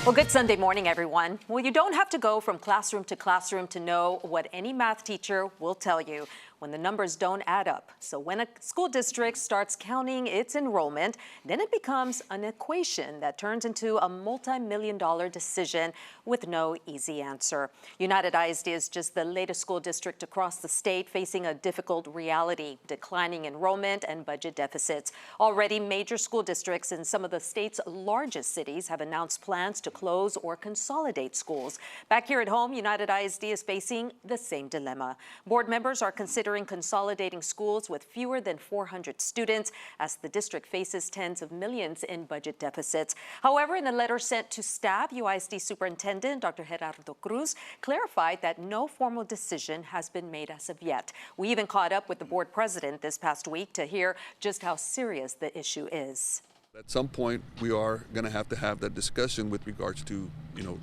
Well, good Sunday morning, everyone. Well, you don't have to go from classroom to know what any math teacher will tell you when the numbers don't add up. So when a school district starts counting its enrollment, then it becomes an equation that turns into a multi-million-dollar decision with no easy answer. United ISD is just the latest school district across the state facing a difficult reality: declining enrollment and budget deficits. Already, major school districts in some of the state's largest cities have announced plans to close or consolidate schools. Back here at home, United ISD is facing the same dilemma. Board members are considering consolidating schools with fewer than 400 students as the district faces tens of millions in budget deficits. However, in a letter sent to staff, UISD Superintendent Dr. Gerardo Cruz clarified that no formal decision has been made as of yet. We even caught up with the board president this past week to hear just how serious the issue is. At some point, we are going to have that discussion with regards to,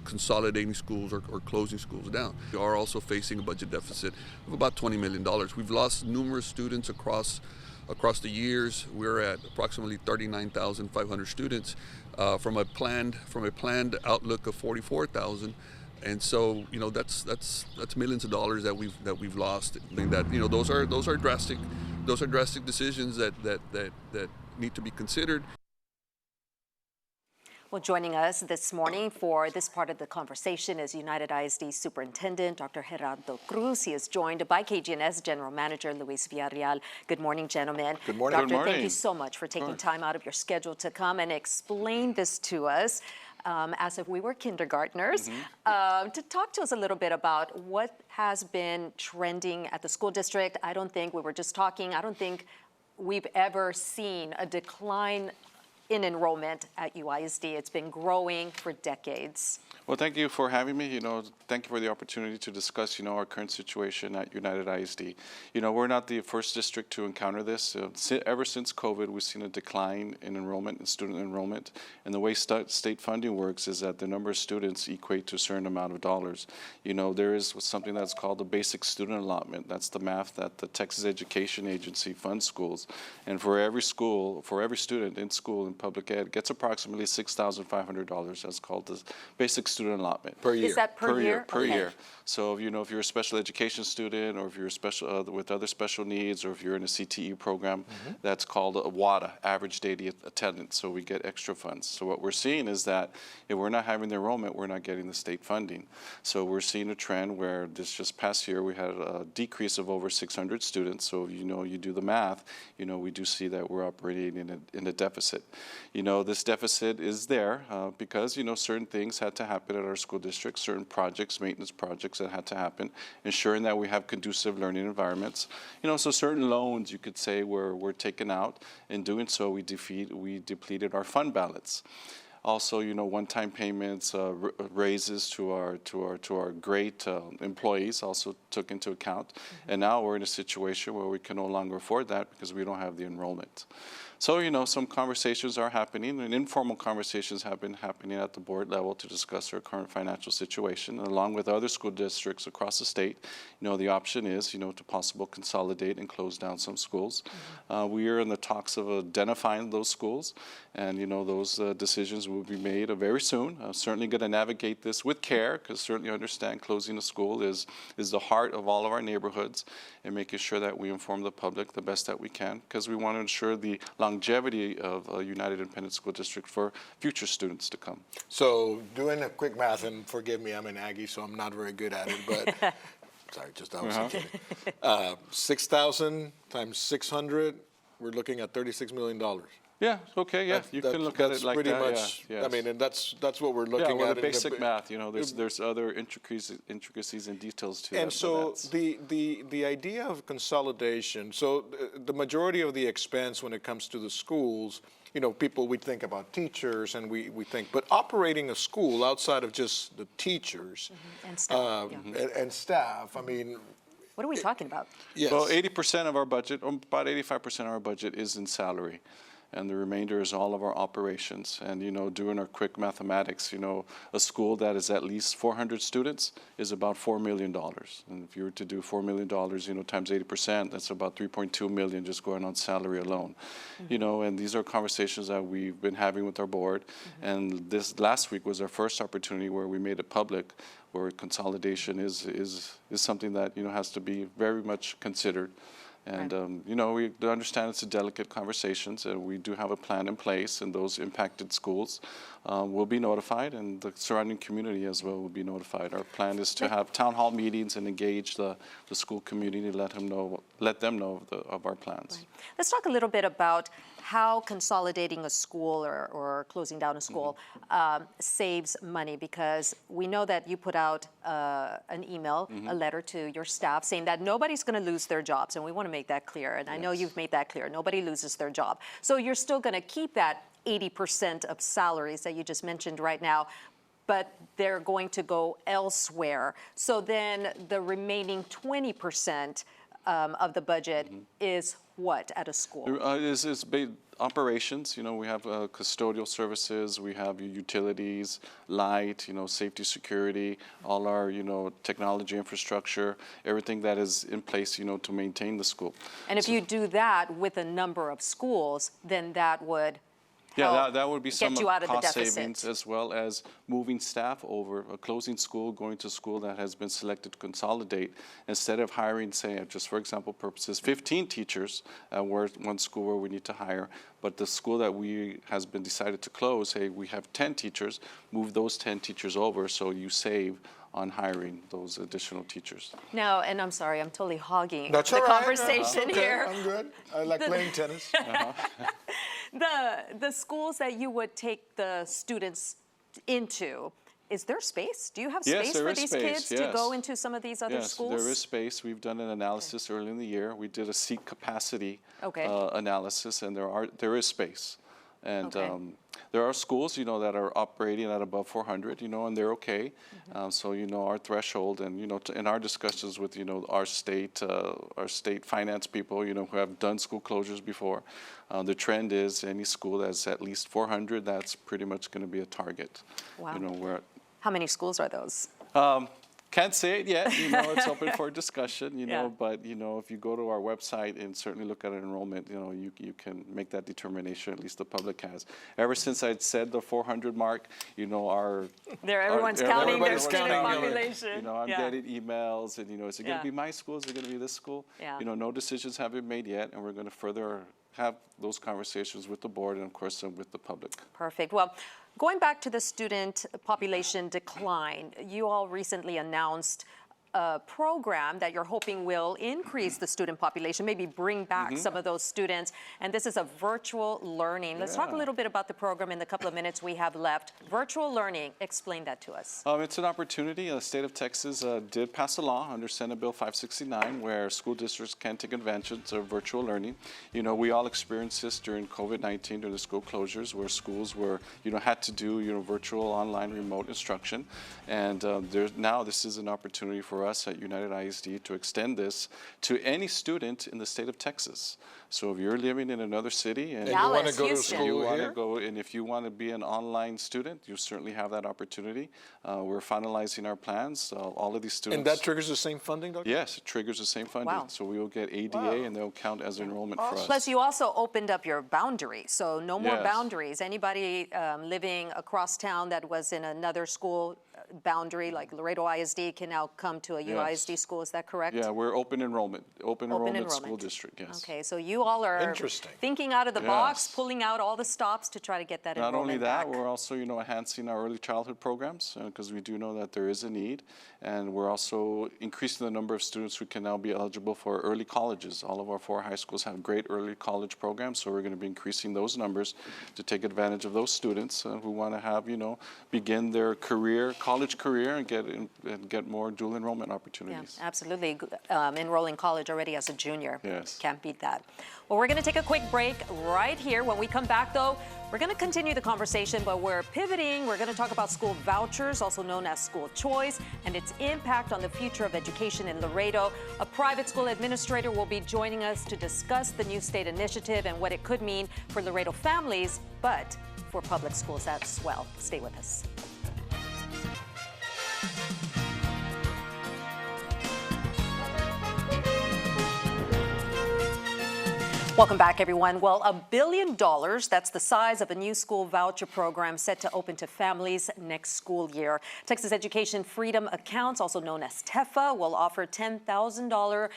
consolidating schools or closing schools down. We are also facing a budget deficit of about $20 million. We've lost numerous students across the years. We're at approximately 39,500 students from a planned outlook of 44,000. And so, that's millions of dollars that we've lost. I think that, those are drastic decisions that need to be considered. Well, joining us this morning for this part of the conversation is United ISD Superintendent Dr. Gerardo Cruz. He is joined by KGNS General Manager Luis Villarreal. Good morning, gentlemen. Good morning. Doctor, Good morning. Thank you so much for taking time out of your schedule to come and explain this to us. As if we were kindergartners, to talk to us a little bit about what has been trending at the school district. I don't think we've ever seen a decline in enrollment at UISD. It's been growing for decades. Well, thank you for having me. Thank you for the opportunity to discuss, our current situation at United ISD. We're not the first district to encounter this. Ever since COVID, we've seen a decline in enrollment and student enrollment. And the way state funding works is that the number of students equate to a certain amount of dollars. There is something that's called the basic student allotment. That's the math that the Texas Education Agency funds schools. And for every student in school in public ed gets approximately $6,500. That's called the basic student allotment. Per year? Is that per year? Per year. So, if you're a special education student, or if you're special with other special needs, or if you're in a CTE program, that's called a WADA, average daily attendance. So we get extra funds. So what we're seeing is that if we're not having the enrollment, we're not getting the state funding. So we're seeing a trend where this just past year we had a decrease of over 600 students. So you do the math, we do see that we're operating in a deficit. This deficit is there because certain things had to happen at our school district, certain projects, maintenance projects that had to happen, ensuring that we have conducive learning environments. So certain loans, you could say, were taken out. In doing so, we depleted our fund balance. Also, one-time payments, raises to our great employees also took into account. And now we're in a situation where we can no longer afford that because we don't have the enrollment. So, some conversations are happening, and informal conversations have been happening at the board level to discuss our current financial situation. And along with other school districts across the state, the option is, to possibly consolidate and close down some schools. We are in the talks of identifying those schools, and, those decisions will be made very soon. Certainly going to navigate this with care, because certainly understand closing a school is the heart of all of our neighborhoods, and making sure that we inform the public the best that we can, because we want to ensure the longevity of a United Independent School District for future students to come. So doing a quick math, and forgive me, I'm an Aggie, so I'm not very good at it, but sorry, just obviously kidding. 6,000 times 600, we're looking at $36 million. Yeah, okay, yeah, you can look at it like that. Pretty much, yeah, yes. I mean, and that's what we're looking at. Yeah, the basic math, there's other intricacies and details to that. And so the idea of consolidation, so the majority of the expense when it comes to the schools, we think about teachers and we think, but operating a school outside of just the teachers and staff, and staff, I mean, what are we talking about? Yes. Well, 80% of our budget, about 85% of our budget is in salary. and the remainder is all of our operations. And, doing our quick mathematics, a school that is at least 400 students is about $4 million. And if you were to do $4 million, times 80%, that's about 3.2 million just going on salary alone. And these are conversations that we've been having with our board. And this last week was our first opportunity where we made it public, where consolidation is something that, has to be very much considered. And, we understand it's a delicate conversations, and we do have a plan in place, and those impacted schools will be notified, and the surrounding community as well will be notified. Our plan is to have town hall meetings and engage the school community, let them know of our plans. Right. Let's talk a little bit about how consolidating a school or closing down a school saves money, because we know that you put out an email, a letter to your staff saying that nobody's going to lose their jobs, and we want to make that clear, and I know you've made that clear. Nobody loses their job. So you're still going to keep that 80% of salaries that you just mentioned right now, but they're going to go elsewhere. So then the remaining 20% of the budget is what at a school? It's operations. We have custodial services, we have utilities, light, safety, security, all our, technology infrastructure, everything that is in place, to maintain the school. And if you do that with a number of schools, then that would that would be some you out of the cost deficit. savings, as well as moving staff over, closing school, going to school that has been selected to consolidate. Instead of hiring, say, just for example purposes, 15 teachers at one school where we need to hire, but the school that has been decided to close, hey, we have 10 teachers, move those 10 teachers over, so you save on hiring those additional teachers. No, and I'm sorry, I'm totally hogging That's the all right. conversation Okay, here. I'm good. I like playing tennis. The schools that you would take the students into, is there space? Do you have Yes, space there for is these space, kids to go into some of these other schools? Yes, there is space. We've done an analysis early in the year. We did a seat capacity analysis, and there is space. And there are schools, that are operating at above 400, and they're okay. So, our threshold, and, in our discussions with, our state finance people, who have done school closures before, the trend is any school that's at least 400, that's pretty much going to be a target. Wow. How many schools are those? Can't say it yet, it's open for discussion, but, if you go to our website and certainly look at enrollment, you can make that determination, at least the public has. Ever since I'd said the 400 mark, everyone's counting their student population. I'm getting emails, and, is it going to be my school? Is it going to be this school? No decisions have been made yet, and we're going to further have those conversations with the board and, of course, with the public. Perfect. Well, going back to the student population decline, you all recently announced a program that you're hoping will increase the student population, maybe bring back some of those students. And this is a virtual learning. Let's talk a little bit about the program in the couple of minutes we have left. Virtual learning, explain that to us. It's an opportunity. The state of Texas did pass a law under Senate Bill 569 where school districts can take advantage of virtual learning. We all experienced this during COVID-19, during the school closures, where schools were, had to do, virtual, online, remote instruction. And now this is an opportunity for us at United ISD to extend this to any student in the state of Texas. So if you're living in another city and Dallas, you want to go Houston. to you school want to here, go, and if you want to be an online student, you certainly have that opportunity. We're finalizing our plans. All of these students. and that triggers the same funding, Doctor? Yes, it triggers the same funding. Wow. So we will get ADA, and they'll count as enrollment for us. Plus, you also opened up your boundary, so no more Yes. boundaries. Anybody living across town that was in another school boundary, like Laredo ISD, can now come to a UISD school. Is that correct? Yeah, we're open enrollment school district. Yes. Okay, so you all are Interesting. thinking out of the box, Yes. pulling out all the stops to try to get that Not enrollment only that, back. we're also, enhancing our early childhood programs because we do know that there is a need, and we're also increasing the number of students who can now be eligible for early colleges. All of our 4 high schools have great early college programs, so we're going to be increasing those numbers to take advantage of those students who want to have, begin their career college college career and get more dual enrollment Yeah, opportunities. absolutely. Enroll in college already as a junior. Yes. Can't beat that. Well, we're going to take a quick break right here. When we come back, though, we're going to continue the conversation, but we're pivoting. We're going to talk about school vouchers, also known as school choice, and its impact on the future of education in Laredo. A private school administrator will be joining us to discuss the new state initiative and what it could mean for Laredo families, but for public schools as well. Stay with us. Welcome back, everyone. Well, $1 billion, that's the size of a new school voucher program set to open to families next school year. Texas Education Freedom Accounts, also known as TEFA, will offer $10,000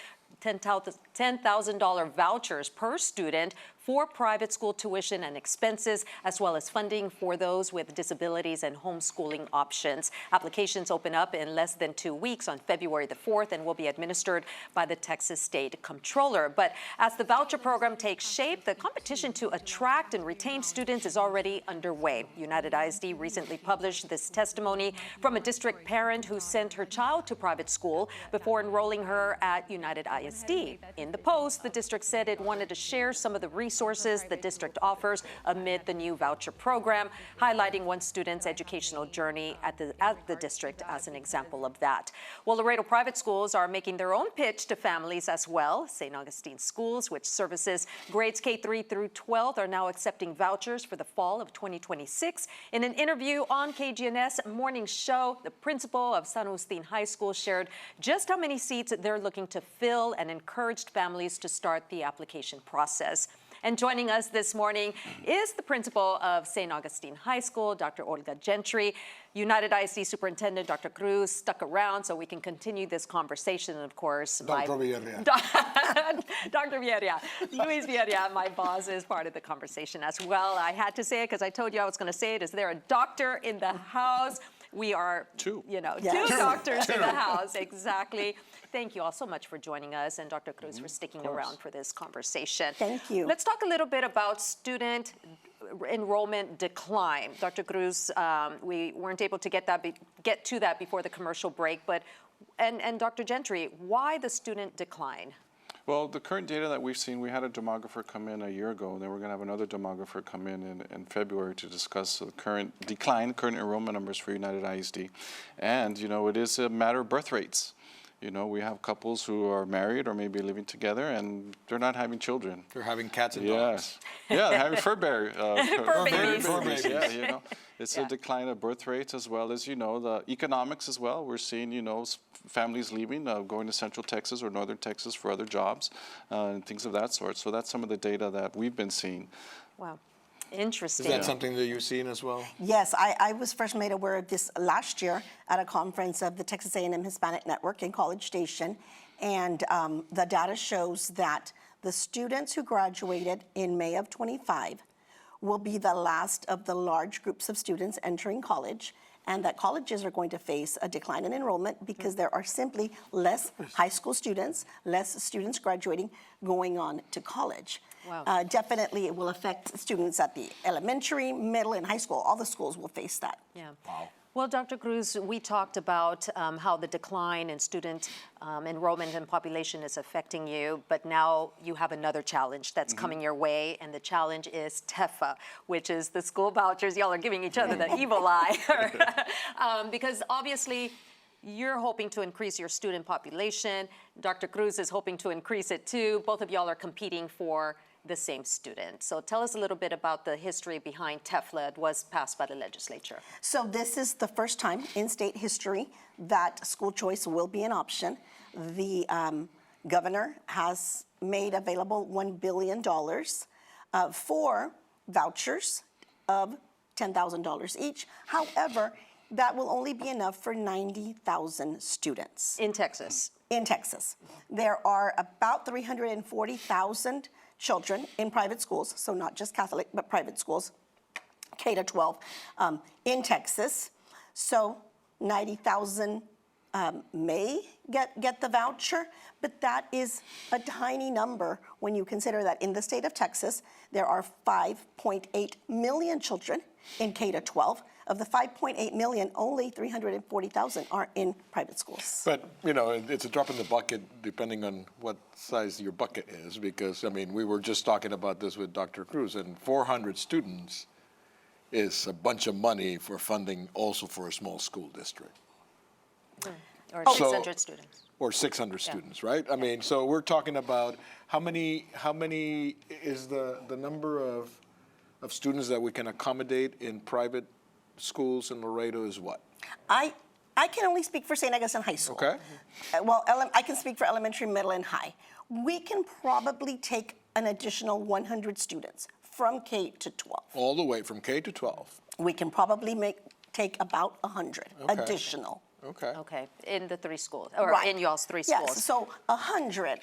vouchers per student for private school tuition and expenses, as well as funding for those with disabilities and homeschooling options. Applications open up in less than 2 weeks on February the 4th and will be administered by the Texas State Comptroller. But as the voucher program takes shape, the competition to attract and retain students is already underway. United ISD recently published this testimony from a district parent who sent her child to private school before enrolling her at United ISD. In the post, the district said it wanted to share some of the resources the district offers amid the new voucher program, highlighting one student's educational journey at the district as an example of that. Well, Laredo private schools are making their own pitch to families as well. St. Augustine Schools, which services grades K-3 through 12, are now accepting vouchers for the fall of 2026. In an interview on KGNS Morning Show, the principal of San Agustin High School shared just how many seats they're looking to fill and encouraged families to start the application process. And joining us this morning is the principal of St. Augustine High School, Dr. Olga Gentry. United ISD Superintendent Dr. Cruz stuck around so we can continue this conversation. And of course, Dr. Vieria. Dr. Vieria, Luis Vieria, my boss, is part of the conversation as well. I had to say it because I told you I was going to say it. Is there a doctor in the house? We are, two doctors in the house, exactly. Thank you all so much for joining us, and Dr. Cruz for sticking around for this conversation. Thank you. Let's talk a little bit about student enrollment decline. Dr. Cruz, we weren't able to get to that before the commercial break, but and Dr. Gentry, why the student decline? Well, the current data that we've seen, we had a demographer come in a year ago, and then we're going to have another demographer come in February to discuss the current enrollment numbers for United ISD. And, it is a matter of birth rates. We have couples who are married or maybe living together, and they're not having children. They're having cats and dogs. Yeah, they're having fur babies. Yeah, it's a decline of birth rates as well as, the economics as well. We're seeing, families leaving, going to Central Texas or Northern Texas for other jobs and things of that sort. So that's some of the data that we've been seeing. Wow. Interesting. Is that something that you've seen as well? Yes, I was first made aware of this last year at a conference of the Texas A&M Hispanic Network in College Station, and the data shows that the students who graduated in May of 25 will be the last of the large groups of students entering college, and that colleges are going to face a decline in enrollment because there are simply less high school students, less students graduating, going on to college. Wow. Definitely it will affect students at the elementary, middle, and high school. All the schools will face that. Yeah. Wow. Well, Dr. Cruz, we talked about how the decline in student enrollment and population is affecting you, but now you have another challenge that's coming your way, and the challenge is TEFA, which is the school vouchers. Y'all are giving each other the evil eye. Because obviously, you're hoping to increase your student population. Dr. Cruz is hoping to increase it too. Both of y'all are competing for the same student. So tell us a little bit about the history behind TEFLA. It was passed by the legislature. So this is the first time in state history that school choice will be an option. The governor has made available $1 billion for vouchers of $10,000 each. However, that will only be enough for 90,000 students. In Texas? In Texas. There are about 340,000 children in private schools, so not just Catholic, but private schools, K-12, in Texas. So 90,000 may get the voucher, but that is a tiny number when you consider that in the state of Texas, there are 5.8 million children in K-12, Of the 5.8 million, only 340,000 are in private schools. But, you know, it's a drop in the bucket depending on what size your bucket is, because, I mean, we were just talking about this with Dr. Cruz, and 400 students is a bunch of money for funding also for a small school district. Or So- 600 students. Or 600 students, right? I mean, so we're talking about how many is the number of students that we can accommodate in private schools in Laredo is what? I can only speak for St. Augustine High School. Okay. Well, I can speak for elementary, middle, and high. We can probably take an additional 100 students from K to 12. All the way from K to 12. We can probably take about 100 Okay. additional. Okay. Okay, in the 3 schools, or Right. in y'all's 3 schools. Yes, so 100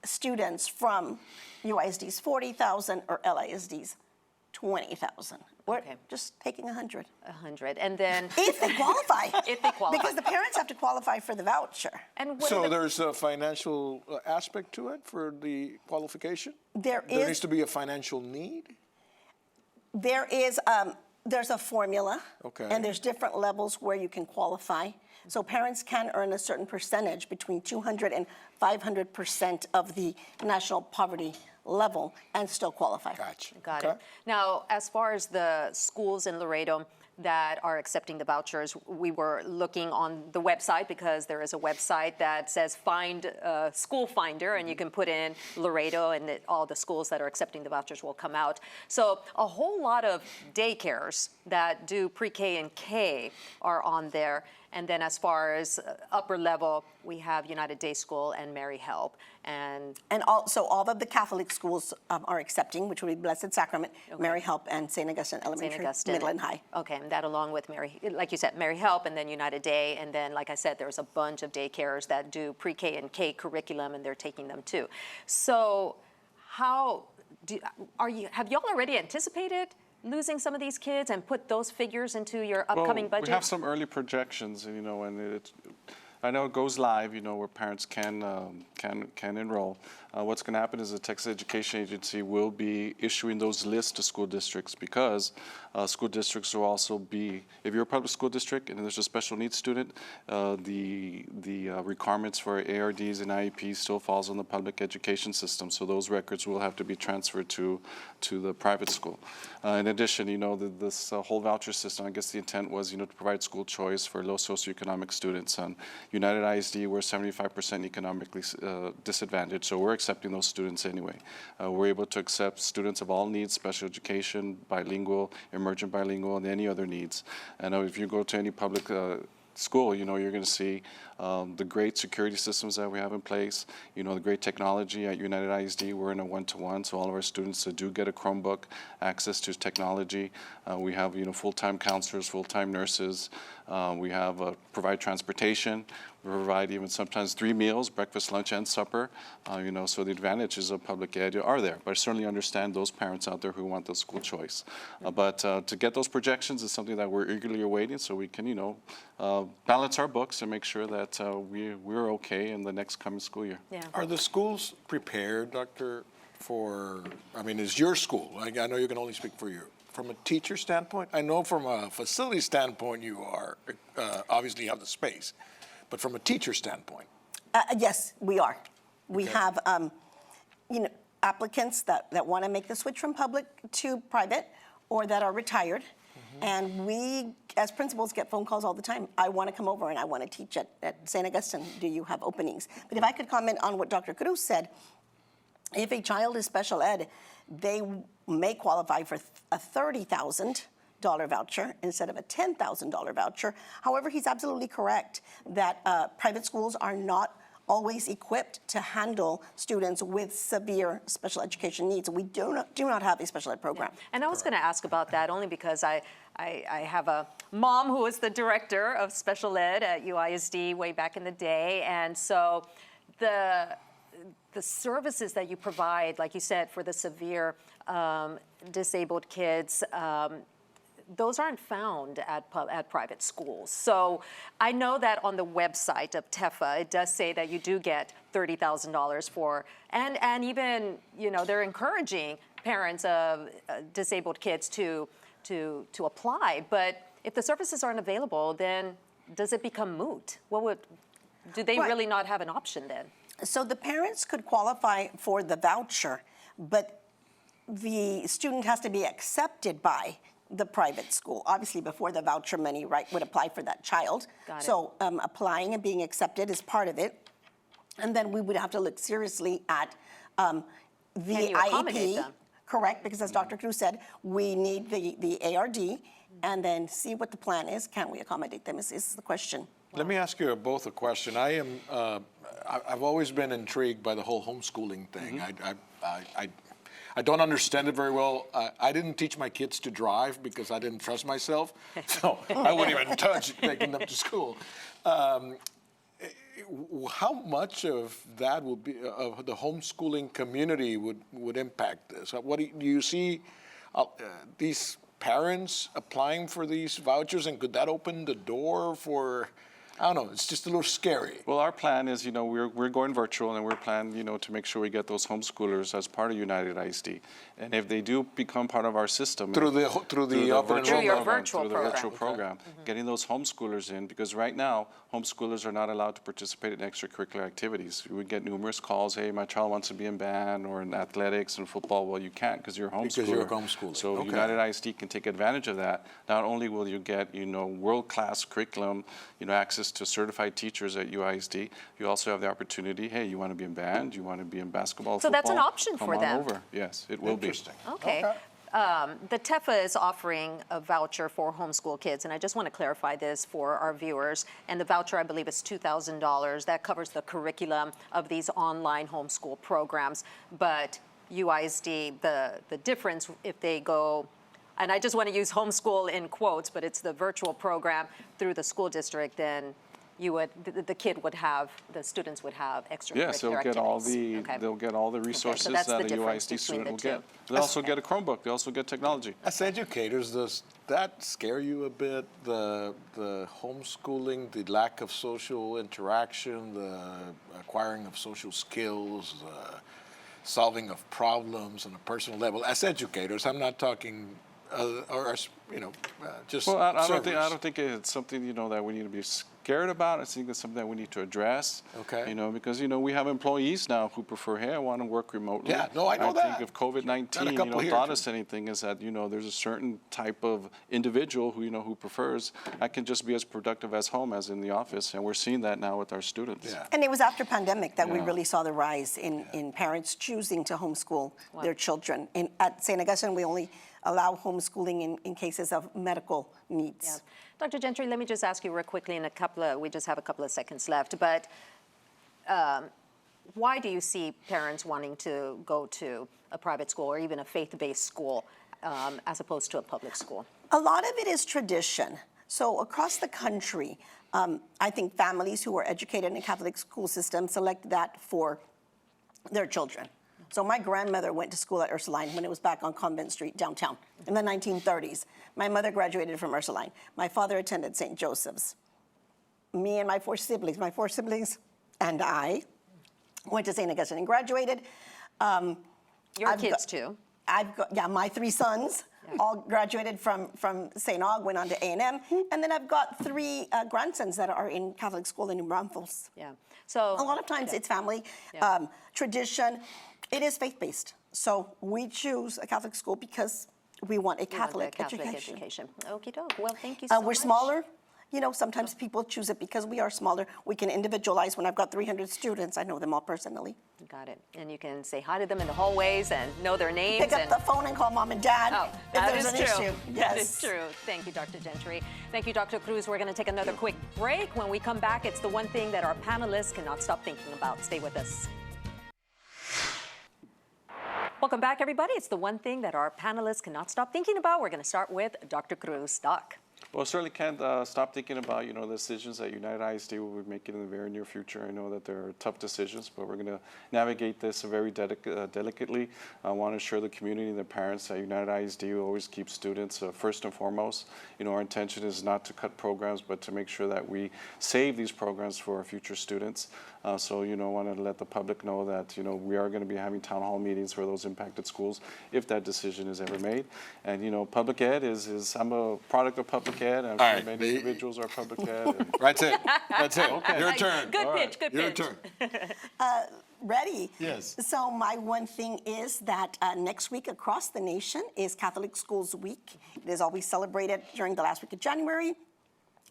students from UISD's 40,000 or LISD's 20,000. We're Okay. just taking 100. 100, and then, If they qualify. If they qualify. Because the parents have to qualify for the voucher. and what So are the, there's a financial aspect to it for the qualification? There There is- needs to be a financial need? There's a formula. Okay. And there's different levels where you can qualify. So parents can earn a certain percentage between 200 and 500% of the national poverty level and still qualify. Gotcha. got Okay. it. Now, as far as the schools in Laredo that are accepting the vouchers, we were looking on the website, because there is a website that says Find School Finder, and you can put in Laredo, and all the schools that are accepting the vouchers will come out. So a whole lot of daycares that do pre-K and K are on there. And then as far as upper level, we have United Day School and Mary Help. And So all of the Catholic schools are accepting, which would be Blessed Sacrament, Mary Help, and St. Augustine Elementary, St. Augustine. Middle, and High. Okay, and that along with like you said, Mary Help, and then United Day, and then, like I said, there's a bunch of daycares that do pre-K and K curriculum, and they're taking them too. So have y'all already anticipated losing some of these kids and put those figures into your upcoming budget? We have some early projections, you know, and I know it goes live, you know, where parents can enroll. What's going to happen is the Texas Education Agency will be issuing those lists to school districts, because school districts will also be, if you're a public school district and there's a special needs student, the requirements for ARDs and IEPs still falls on the public education system. So those records will have to be transferred to the private school. In addition, you know, this whole voucher system, I guess the intent was, you know, to provide school choice for low socioeconomic students. United ISD, we're 75% economically disadvantaged, so we're accepting those students anyway. We're able to accept students of all needs, special education, bilingual, emergent bilingual, and any other needs. And if you go to any public school, you know, you're going to see the great security systems that we have in place, you know, the great technology at United ISD. We're in a one-to-one, so all of our students do get a Chromebook, access to technology. We have, you know, full-time counselors, full-time nurses. We have provide transportation. We provide even sometimes 3 meals, breakfast, lunch, and supper. You know, so the advantages of public ed are there. But I certainly understand those parents out there who want the school choice. But to get those projections is something that we're eagerly awaiting, so we can, you know, balance our books and make sure that we're okay in the next coming school year. Yeah. Are the schools prepared, Doctor, I mean, is your school, I know you can only speak for you, from a teacher standpoint? I know from a facility standpoint you are, obviously you have the space, but from a teacher standpoint? Yes, we are. We Okay. have, you know, applicants that want to make the switch from public to private, or that are retired. And we, as principals, get phone calls all the time. I want to come over and I want to teach at St. Augustine. Do you have openings? But if I could comment on what Dr. Cruz said, if a child is special ed, they may qualify for a $30,000 voucher instead of a $10,000 voucher. However, he's absolutely correct that private schools are not always equipped to handle students with severe special education needs. We do not have a special ed program. And I was going to ask about that only because I have a mom who was the director of special ed at UISD way back in the day. And so the services that you provide, like you said, for the severe disabled kids, those aren't found at private schools. So I know that on the website of TEFA, it does say that you do get $30,000 for, and even, you know, they're encouraging parents of disabled kids to apply. But if the services aren't available, then does it become moot? Do they Right. really not have an option then? So the parents could qualify for the voucher, but the student has to be accepted by the private school. Obviously, before the voucher money, right, would apply for that child. Got it. So applying and being accepted is part of it. And then we would have to look seriously at the Can you accommodate IEP. them? Correct, because as Dr. Cruz said, we need the ARD and then see what the plan is. Can we accommodate them is the question. Let me ask you both a question. I've always been intrigued by the whole homeschooling thing. I don't understand it very well. I didn't teach my kids to drive because I didn't trust myself, so I wouldn't even touch taking them to school. How much of that would be of the homeschooling community would impact this? What do you see these parents applying for these vouchers, and could that open the door for? I don't know. It's just a little scary. Well, our plan is, we're going virtual, and we're planning, to make sure we get those homeschoolers as part of United ISD. And if they do become part of our system Through the open Through your enrollment. virtual through the virtual program, getting those homeschoolers in, because right now homeschoolers are not allowed to participate in extracurricular activities. We would get numerous calls, hey, my child wants to be in band or in athletics and football. Well, you can't because you're a homeschooler. Because you're homeschooling. So Okay. United ISD can take advantage of that. Not only will you get, world-class curriculum, access to certified teachers at UISD, you also have the opportunity, hey, you want to be in band, you want to be in basketball, So football, that's an option come for on them. over. Yes, it will be. Interesting. Okay. The TEFA is offering a voucher for homeschool kids, and I just want to clarify this for our viewers. And the voucher, I believe, is $2,000. That covers the curriculum of these online homeschool programs. But UISD, the difference if they go, and I just want to use homeschool in quotes, but it's the virtual program through the school district, then the students would have extracurricular Yes, they'll get activities. they'll get all the resources that's the that a difference UISD between student the will two. get. They also get a Chromebook. They also get technology. As educators, does that scare you a bit? The homeschooling, the lack of social interaction, the acquiring of social skills, solving of problems on a personal level. As educators, I'm not talking, just. Well, I servers. don't think it's something that we need to be scared about. I think it's something that we need to address. Okay. Because we have employees now who prefer, hey, I want to work remotely. Yeah, no, I know that. I think if COVID-19 couple here, taught too. us anything, is that there's a certain type of individual who prefers I can just be as productive as home as in the office, and we're seeing that now with our students. Yeah. And it was after pandemic that we Yeah. really saw the rise in parents choosing to homeschool their children. At St. Augustine, we only allow homeschooling in cases of medical needs. Yeah. Dr. Gentry, let me just ask you real quickly we just have a couple of seconds left, but why do you see parents wanting to go to a private school or even a faith-based school as opposed to a public school? A lot of it is tradition. So across the country, I think families who are educated in a Catholic school system select that for their children. So my grandmother went to school at Ursuline when it was back on Convent Street downtown in the 1930s. My mother graduated from Ursuline. My father attended St. Joseph's. Me and my four siblings and I went to St. Augustine and graduated. Your kids too. My three sons all graduated from St. Aug, went on to A&M, and then I've got three grandsons that are in Catholic school in New Braunfels. Yeah. So A lot of times it's family, tradition. It is faith-based. So we choose a Catholic school because we want a Catholic education. Okie doke. Well, thank you so much. We're smaller. Sometimes people choose it because we are smaller. We can individualize. When I've got 300 students, I know them all personally. Got it. And you can say hi to them in the hallways and know their names. Pick up the phone and call mom and dad if that there's is an true. issue. That Yes. is true. Thank you, Dr. Gentry. Thank you, Dr. Cruz. We're going to take another quick break. When we come back, it's the one thing that our panelists cannot stop thinking about. Stay with us. Welcome back, everybody. It's the one thing that our panelists cannot stop thinking about. We're going to start with Dr. Cruz. Doc. Well, certainly can't stop thinking about, the decisions that United ISD will be making in the very near future. I know that there are tough decisions, but we're going to navigate this very delicately. I want to assure the community and the parents that United ISD will always keep students first and foremost. Our intention is not to cut programs, but to make sure that we save these programs for our future students. I wanted to let the public know that, we are going to be having town hall meetings for those impacted schools if that decision is ever made. And, public ed I'm a product of public public ed. I'm All sure right, many the- individuals are public ed. and- That's it. That's it. Your turn. Good All pitch, right. good Your pitch. turn. Ready? Yes. So my one thing is that next week across the nation is Catholic Schools Week. It is always celebrated during the last week of January.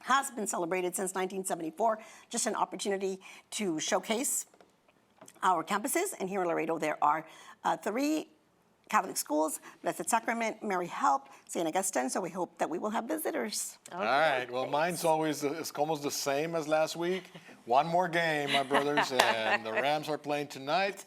Has been celebrated since 1974. Just an opportunity to showcase our campuses. And here in Laredo, there are 3 Catholic schools, Blessed Sacrament, Mary Help, St. Augustine. So we hope that we will have visitors. All right. Well, mine's always it's almost the same as last week. One more game, my brothers, and the Rams are playing tonight.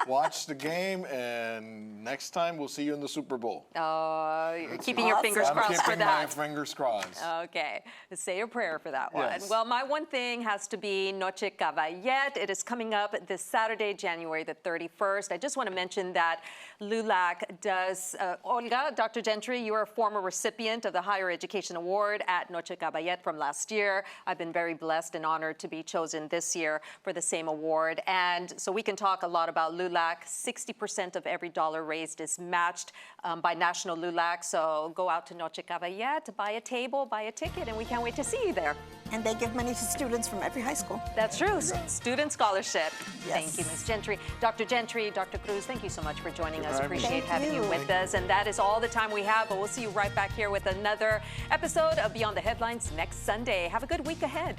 Watch the game, and next time we'll see you in the Super Bowl. You're keeping your fingers I'm crossed for keeping my that. fingers crossed. Okay, say a prayer for that one. Yes. Well, my one thing has to be Noche Caballete. It is coming up this Saturday, January the 31st. I just want to mention that LULAC does, Olga, Dr. Gentry, you are a former recipient of the Higher Education Award at Noche Caballete from last year. I've been very blessed and honored to be chosen this year for the same award. And so we can talk a lot about LULAC. 60% of every dollar raised is matched by National LULAC. So go out to Noche Caballete, buy a table, buy a ticket, and we can't wait to see you there. And they give money to students from every high school. That's true. Student scholarship. Yes. Thank you, Ms. Gentry. Dr. Gentry, Dr. Cruz, thank you so much for joining us. for having me. Appreciate Thank having you you. with us. And that is all the time we have, but we'll see you right back here with another episode of Beyond the Headlines next Sunday. Have a good week ahead.